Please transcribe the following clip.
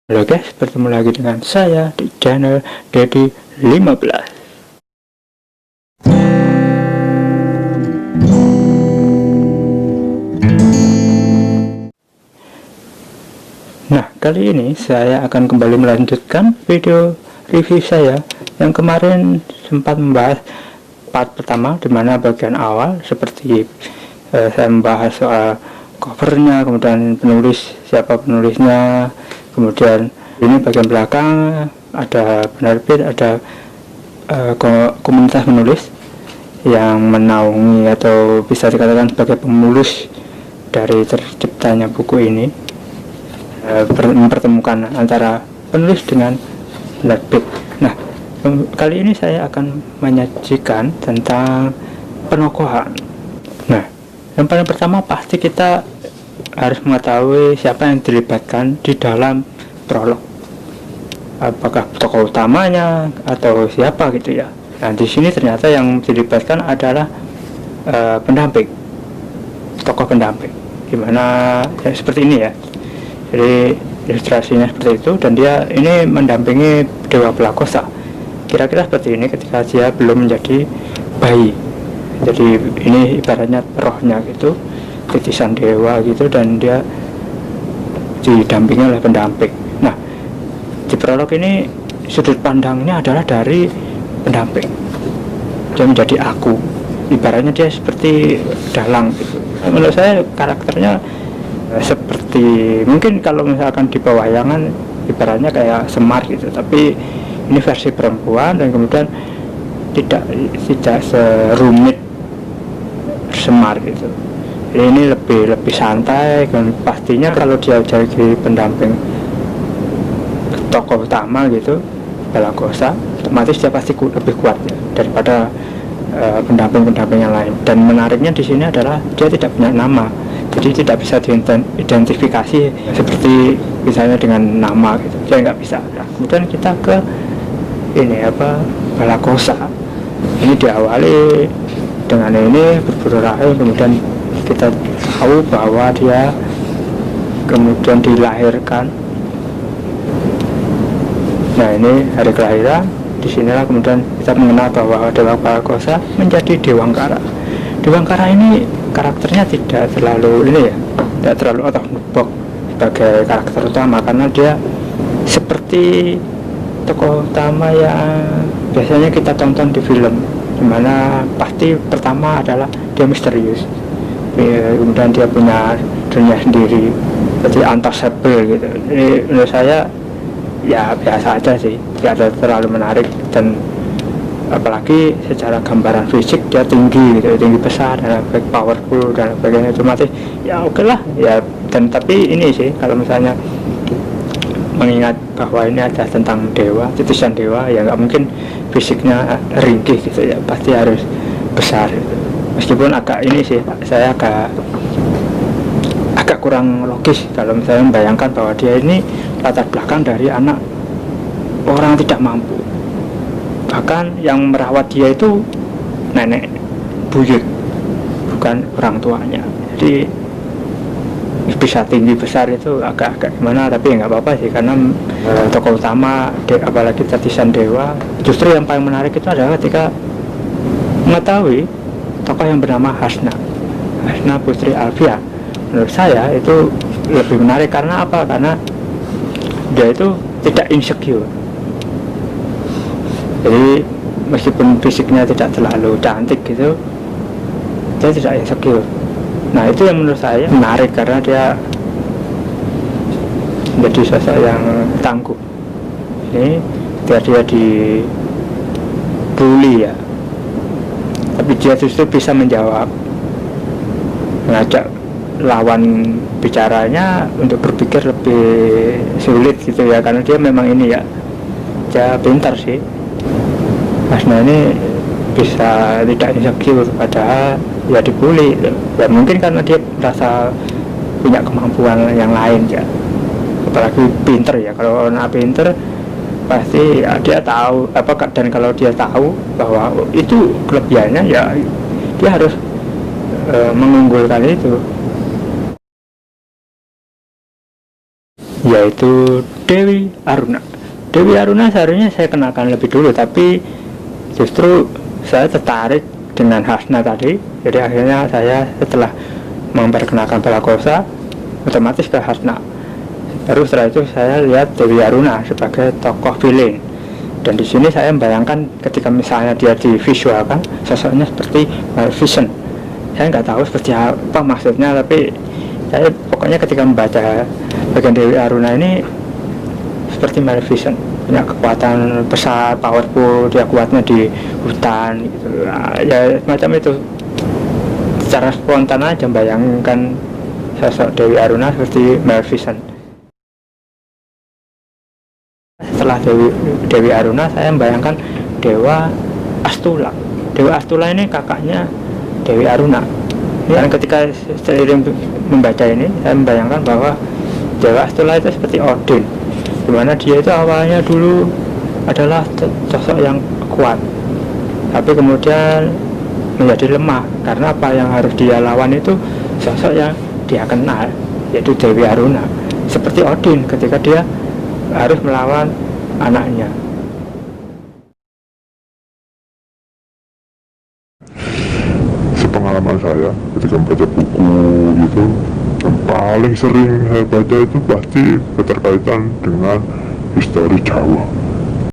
Halo guys, bertemu lagi dengan saya di channel Dedi 15. Nah, kali ini saya akan kembali melanjutkan video review saya yang kemarin sempat membahas part pertama, dimana bagian awal seperti saya membahas soal covernya, kemudian penulis, siapa penulisnya, kemudian ini bagian belakang ada penerbit, ada komunitas menulis yang menaungi atau bisa dikatakan sebagai pemulus dari terciptanya buku ini, mempertemukan antara penulis dengan penerbit. Nah, kali ini saya akan menyajikan tentang penokohan. Nah, yang paling pertama pasti kita harus mengetahui siapa yang dilibatkan di dalam prolog. Apakah tokoh utamanya atau siapa gitu ya. Nah, di sini ternyata yang dilibatkan adalah pendamping, tokoh pendamping. Gimana ya, seperti ini ya. Jadi ilustrasinya seperti itu, dan dia ini mendampingi Dewa Pelakosa. Kira-kira seperti ini ketika dia belum menjadi bayi. Jadi ini ibaratnya rohnya gitu, titisan dewa gitu, dan dia didampingi oleh pendamping. Nah, di prolog ini sudut pandangnya adalah dari pendamping. Dia menjadi aku, ibaratnya dia seperti dalang gitu. Menurut saya karakternya seperti, mungkin kalau misalkan di pewayangan ibaratnya kayak Semar gitu, tapi ini versi perempuan, dan kemudian tidak serumit Semar gitu. Ini lebih santai, dan pastinya kalau dia jadi pendamping tokoh utama gitu, Pelakosa, otomatis dia pasti lebih kuat ya daripada pendamping-pendamping yang lain. Dan menariknya di sini adalah dia tidak punya nama, jadi tidak bisa diidentifikasi seperti misalnya dengan nama gitu, dia nggak bisa. Nah, kemudian kita ke ini Pelakosa. Ini diawali dengan ini berburu rahim, kemudian kita tahu bahwa dia kemudian dilahirkan. Nah, ini hari kelahiran. Disinilah kemudian kita mengenal bahwa Dewa Pelakosa menjadi Dewangkara. Dewangkara ini karakternya tidak terlalu ini ya, tidak terlalu out of the box sebagai karakter utama, karena dia seperti tokoh utama yang biasanya kita tonton di film, dimana pasti pertama adalah dia misterius, kemudian dia punya dunia sendiri, jadi untouchable gitu. Jadi menurut saya ya biasa aja sih, tidak ada terlalu menarik, dan apalagi secara gambaran fisik dia tinggi gitu, tinggi besar dan powerful dan sebagainya, otomatis ya oke lah ya. Dan tapi ini sih, kalau misalnya mengingat bahwa ini ada tentang dewa, titisan dewa, ya nggak mungkin fisiknya ringkih gitu ya, pasti harus besar gitu. Meskipun agak ini sih, saya agak kurang logis kalau misalnya membayangkan bahwa dia ini latar belakang dari anak orang tidak mampu, bahkan yang merawat dia itu nenek buyut, bukan orang tuanya. Jadi bisa tinggi besar itu agak gimana, tapi nggak apa-apa sih, karena tokoh utama apalagi titisan dewa. Justru yang paling menarik itu adalah ketika mengetahui tokoh yang bernama Hasna Putri Alfia. Menurut saya itu lebih menarik. Karena apa? Karena dia itu tidak insecure. Jadi meskipun fisiknya tidak terlalu cantik gitu, dia tidak insecure. Nah, itu yang menurut saya menarik, karena dia menjadi sosok yang tangguh. Ini ketika dia dibully ya, tapi dia justru bisa menjawab, mengajak lawan bicaranya untuk berpikir lebih sulit gitu ya, karena dia memang ini ya, dia pintar sih. Hasna ini bisa tidak insecure, padahal ya dibully ya, mungkin karena dia merasa punya kemampuan yang lain ya, apalagi pinter ya. Kalau anak pinter pasti ya, dia tahu apa, dan kalau dia tahu bahwa itu kelebihannya, ya dia harus mengunggulkan itu. yaitu Dewi Aruna. Dewi Aruna seharusnya saya kenalkan lebih dulu, tapi justru saya tertarik dengan Hasna tadi. Jadi akhirnya saya setelah memperkenalkan Balakosa otomatis ke Hasna. Baru setelah itu saya lihat Dewi Aruna sebagai tokoh villain. Dan di sini saya membayangkan ketika misalnya dia divisualkan sosoknya seperti Maleficent. Saya nggak tahu seperti apa maksudnya, tapi saya pokoknya ketika membaca bagian Dewi Aruna ini seperti Maleficent, punya kekuatan besar, powerful, dia kuatnya di hutan gitu. Ya semacam itu. Secara spontan aja membayangkan sosok Dewi Aruna seperti Maleficent. Setelah Dewi Aruna, saya membayangkan Dewa Astula. Dewa Astula ini kakaknya Dewi Aruna. Dan ketika seiring membaca ini, saya membayangkan bahwa Dewa Astula itu seperti Odin, dimana dia itu awalnya dulu adalah sosok yang kuat, tapi kemudian menjadi lemah karena apa yang harus dia lawan itu sosok yang dia kenal, yaitu Dewi Aruna. Seperti Odin ketika dia harus melawan anaknya. Sepengalaman saya ketika membaca buku gitu, yang paling sering saya baca itu pasti keterkaitan dengan histori Jawa.